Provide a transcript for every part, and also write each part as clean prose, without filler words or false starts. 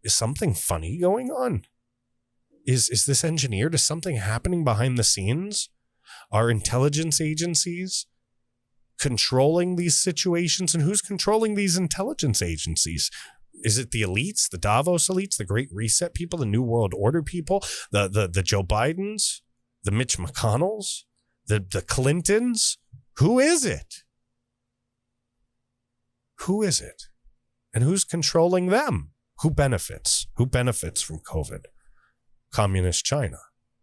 Is something funny going on? Is this engineered? Is something happening behind the scenes? Are intelligence agencies controlling these situations? And who's controlling these intelligence agencies? Is it the elites, the Davos elites, the Great Reset people, the New World Order people, the Joe Bidens, the Mitch McConnells, the Clintons? Who is it? Who is it? And who's controlling them? Who benefits? Who benefits from COVID? Communist China.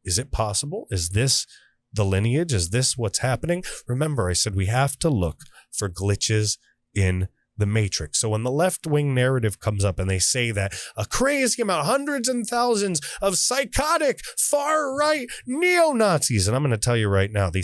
Is it possible? Is this the lineage? Is this what's happening? Remember, I said we have to look for glitches in the matrix. So when the left-wing narrative comes up and they say that a crazy amount, hundreds and thousands of psychotic far-right neo-Nazis, and I'm going to tell you right now, the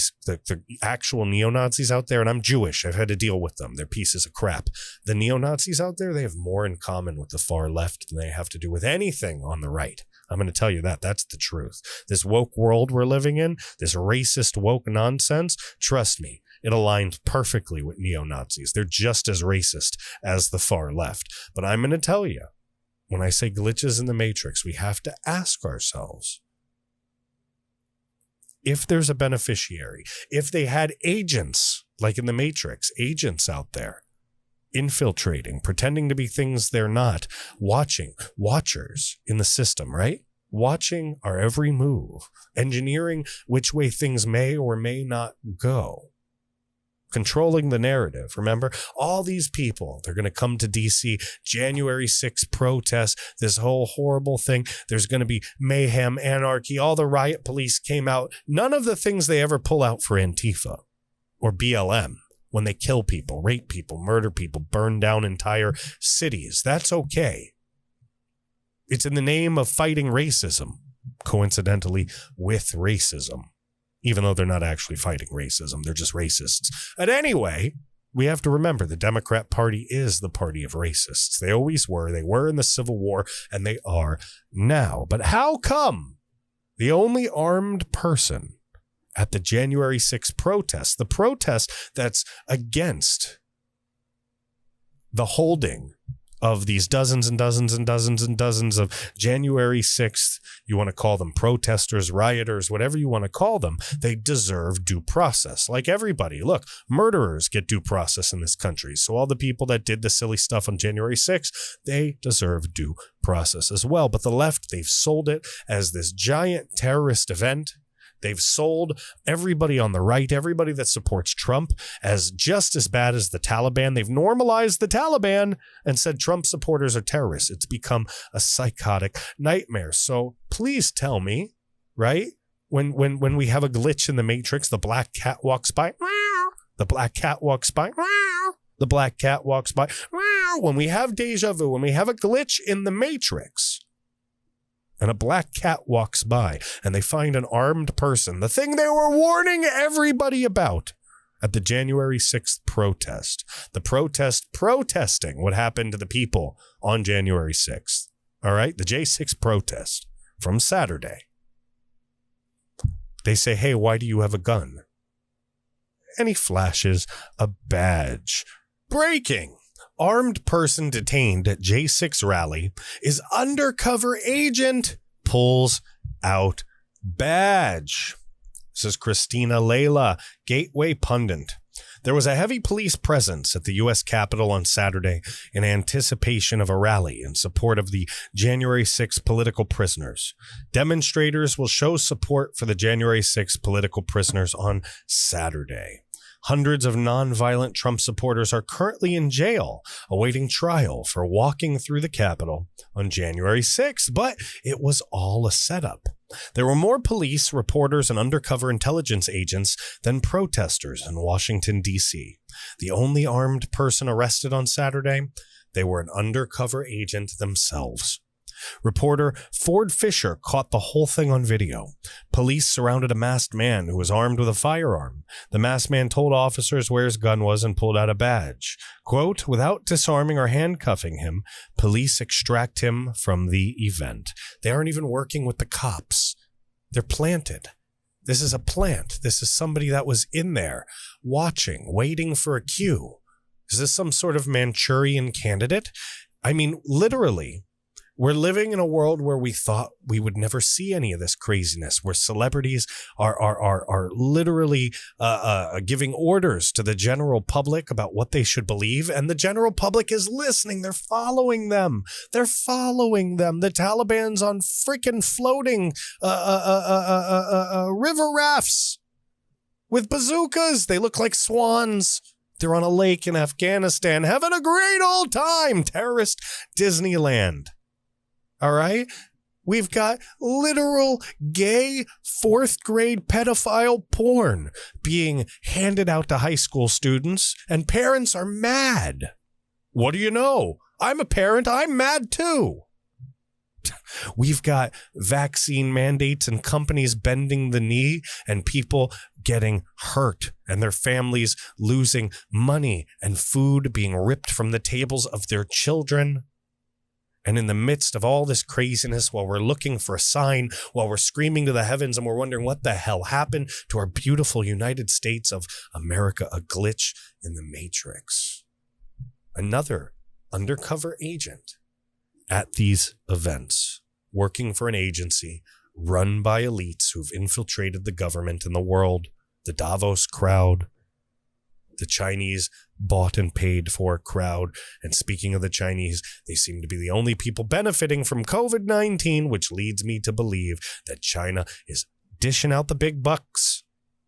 actual neo-Nazis out there, and I'm Jewish, I've had to deal with them, they're pieces of crap. The neo-Nazis out there, they have more in common with the far left than they have to do with anything on the right. I'm going to tell you that. That's the truth. This woke world we're living in, this racist woke nonsense, trust me, it aligns perfectly with neo-Nazis. They're just as racist as the far left. But I'm going to tell you, when I say glitches in the matrix, we have to ask ourselves, if there's a beneficiary, if they had agents, like in the Matrix, agents out there, infiltrating, pretending to be things they're not, watchers in the system, right? Watching our every move, engineering which way things may or may not go. Controlling the narrative. Remember, all these people, they're going to come to DC, January 6th protests, this whole horrible thing. There's going to be mayhem, anarchy. All the riot police came out. None of the things they ever pull out for Antifa or BLM, when they kill people, rape people, murder people, burn down entire cities. That's okay. It's in the name of fighting racism, coincidentally with racism. Even though they're not actually fighting racism, they're just racists. And anyway, we have to remember the Democrat Party is the party of racists. They always were. They were in the Civil War, and they are now. But how come the only armed person at the January 6th protest, the protest that's against the holding of these dozens and dozens and dozens and dozens of January 6th, you want to call them protesters, rioters, whatever you want to call them, they deserve due process. Like everybody. Look, murderers get due process in this country. So all the people that did the silly stuff on January 6th, they deserve due process as well. But the left, they've sold it as this giant terrorist event. They've sold everybody on the right, everybody that supports Trump, as just as bad as the Taliban. They've normalized the Taliban and said Trump supporters are terrorists. It's become a psychotic nightmare. So please tell me, right? When we have a glitch in the matrix, the black cat walks by. The black cat walks by. The black cat walks by. When we have deja vu, when we have a glitch in the matrix, and a black cat walks by and they find an armed person, the thing they were warning everybody about at the January 6th protest, the protesting what happened to the people on January 6th. All right. The J6 protest from Saturday. They say, hey, why do you have a gun? And he flashes a badge. Breaking. Armed person detained at J6 rally is undercover agent, pulls out badge. This is Christina Layla, Gateway Pundit. There was a heavy police presence at the U.S. Capitol on Saturday in anticipation of a rally in support of the January 6 political prisoners. Demonstrators will show support for the January 6 political prisoners on Saturday. Hundreds of nonviolent Trump supporters are currently in jail, awaiting trial for walking through the Capitol on January 6th, but it was all a setup. There were more police, reporters, and undercover intelligence agents than protesters in Washington, D.C. The only armed person arrested on Saturday, they were an undercover agent themselves. Reporter Ford Fisher caught the whole thing on video. Police surrounded a masked man who was armed with a firearm. The masked man told officers where his gun was and pulled out a badge. Quote, without disarming or handcuffing him, police extract him from the event. They aren't even working with the cops. They're planted. This is a plant. This is somebody that was in there watching, waiting for a cue. Is this some sort of Manchurian candidate? I mean, literally, We're living in a world where we thought we would never see any of this craziness, where celebrities are literally giving orders to the general public about what they should believe, and the general public is listening. They're following them. The Taliban's on freaking floating river rafts with bazookas. They look like swans. They're on a lake in Afghanistan having a great old time. Terrorist Disneyland. All right? We've got literal gay fourth grade pedophile porn being handed out to high school students, and parents are mad. What do you know? I'm a parent. I'm mad too. We've got vaccine mandates and companies bending the knee and people getting hurt and their families losing money and food being ripped from the tables of their children. And in the midst of all this craziness, while we're looking for a sign, while we're screaming to the heavens and we're wondering what the hell happened to our beautiful United States of America, a glitch in the matrix. Another undercover agent at these events, working for an agency run by elites who've infiltrated the government and the world, the Davos crowd, the Chinese bought and paid for crowd. And speaking of the Chinese, they seem to be the only people benefiting from COVID-19, which leads me to believe that China is dishing out the big bucks.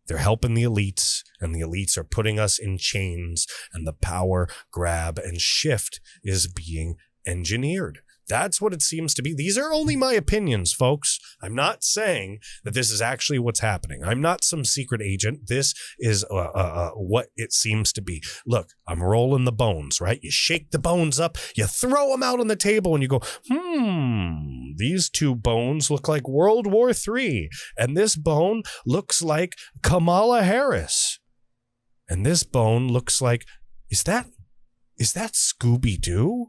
They're helping the elites, and the elites are putting us in chains, and the power grab and shift is being engineered. That's what it seems to be. These are only my opinions, folks. I'm not saying that this is actually what's happening. I'm not some secret agent. This is what it seems to be. Look, I'm rolling the bones, right? You shake the bones up, you throw them out on the table, and you go, these two bones look like World War III. And this bone looks like Kamala Harris. And this bone looks like, is that Scooby-Doo?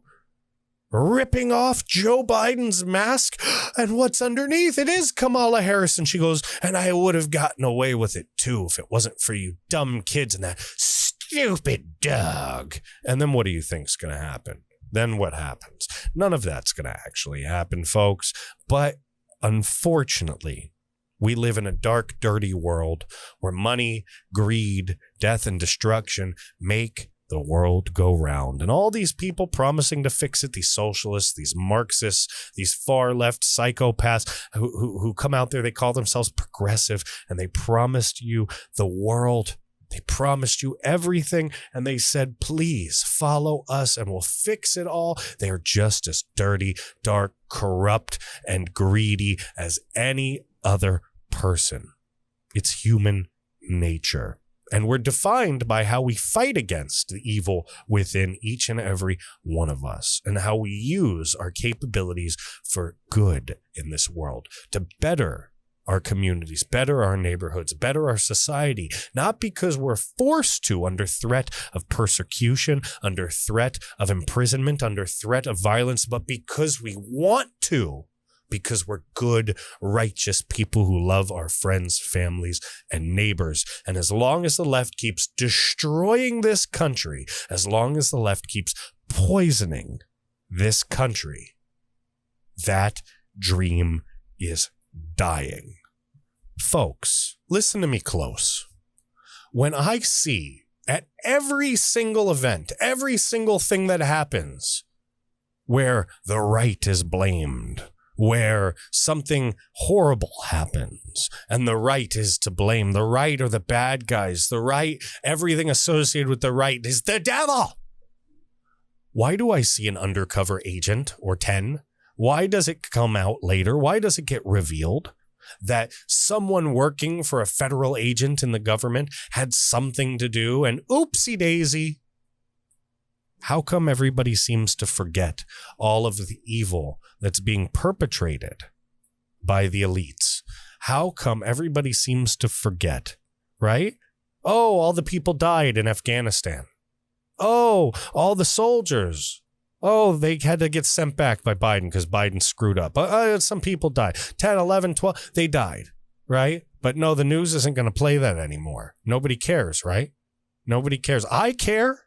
Ripping off Joe Biden's mask, and what's underneath? It is Kamala Harris. And she goes, and I would have gotten away with it too if it wasn't for you dumb kids and that stupid dog. And then what do you think's going to happen? Then what happens? None of that's going to actually happen, folks. But unfortunately, we live in a dark, dirty world where money, greed, death, and destruction make the world go round. And all these people promising to fix it, these socialists, these Marxists, these far left psychopaths who come out there, they call themselves progressive, and they promised you the world. They promised you everything, and they said, please follow us and we'll fix it all. They are just as dirty, dark, corrupt, and greedy as any other person. It's human nature. And we're defined by how we fight against the evil within each and every one of us, and how we use our capabilities for good in this world to better our communities, better our neighborhoods, better our society, not because we're forced to under threat of persecution, under threat of imprisonment, under threat of violence, but because we want to. Because we're good, righteous people who love our friends, families, and neighbors. And as long as the left keeps destroying this country, as long as the left keeps poisoning this country, that dream is dying. Folks, listen to me close. When I see at every single event, every single thing that happens, where the right is blamed, where something horrible happens and the right is to blame. The right are the bad guys. The right, everything associated with the right is the devil. Why do I see an undercover agent or 10? Why does it come out later? Why does it get revealed that someone working for a federal agent in the government had something to do, and oopsie daisy? How come everybody seems to forget all of the evil that's being perpetrated by the elites? How come everybody seems to forget, right? Oh, all the people died in Afghanistan. Oh, all the soldiers. Oh, they had to get sent back by Biden because Biden screwed up. Some people died. 10, 11, 12, they died, right? But no, the news isn't going to play that anymore. Nobody cares, right? Nobody cares. I care.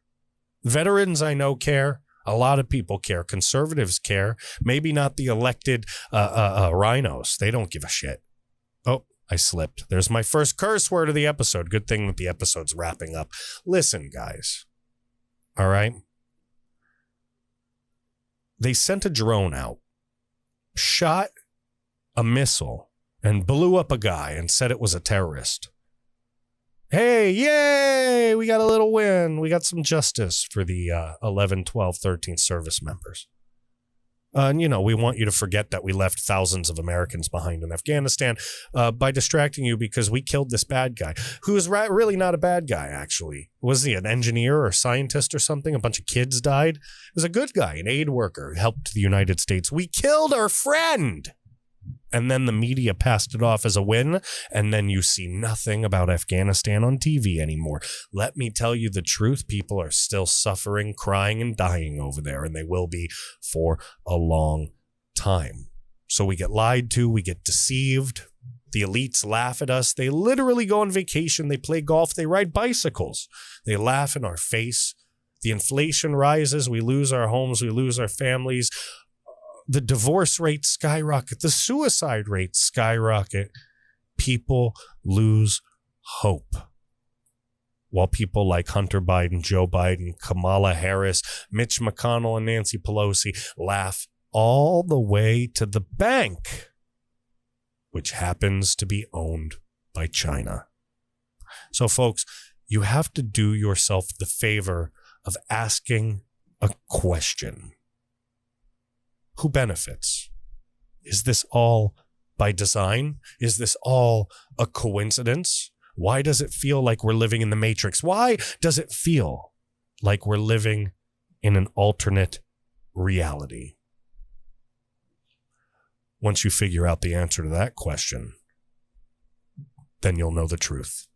Veterans I know care. A lot of people care. Conservatives care. Maybe not the elected rhinos. They don't give a shit. Oh, I slipped. There's my first curse word of the episode. Good thing that the episode's wrapping up. Listen, guys. All right? They sent a drone out, shot a missile, and blew up a guy and said it was a terrorist. Hey, yay! We got a little win. We got some justice for the 11, 12, 13 service members. And, we want you to forget that we left thousands of Americans behind in Afghanistan by distracting you because we killed this bad guy, who is really not a bad guy, actually. Was he an engineer or scientist or something? A bunch of kids died. He was a good guy, an aid worker, helped the United States. We killed our friend! And then the media passed it off as a win, and then you see nothing about Afghanistan on TV anymore. Let me tell you the truth. People are still suffering, crying, and dying over there, and they will be for a long time. So we get lied to, we get deceived. The elites laugh at us. They literally go on vacation. They play golf. They ride bicycles. They laugh in our face. The inflation rises. We lose our homes. We lose our families. The divorce rates skyrocket. The suicide rates skyrocket. People lose hope. While people like Hunter Biden, Joe Biden, Kamala Harris, Mitch McConnell, and Nancy Pelosi laugh all the way to the bank, which happens to be owned by China. So, folks, you have to do yourself the favor of asking a question. Who benefits? Is this all by design? Is this all a coincidence? Why does it feel like we're living in the Matrix? Why does it feel like we're living in an alternate reality? Once you figure out the answer to that question, then you'll know the truth.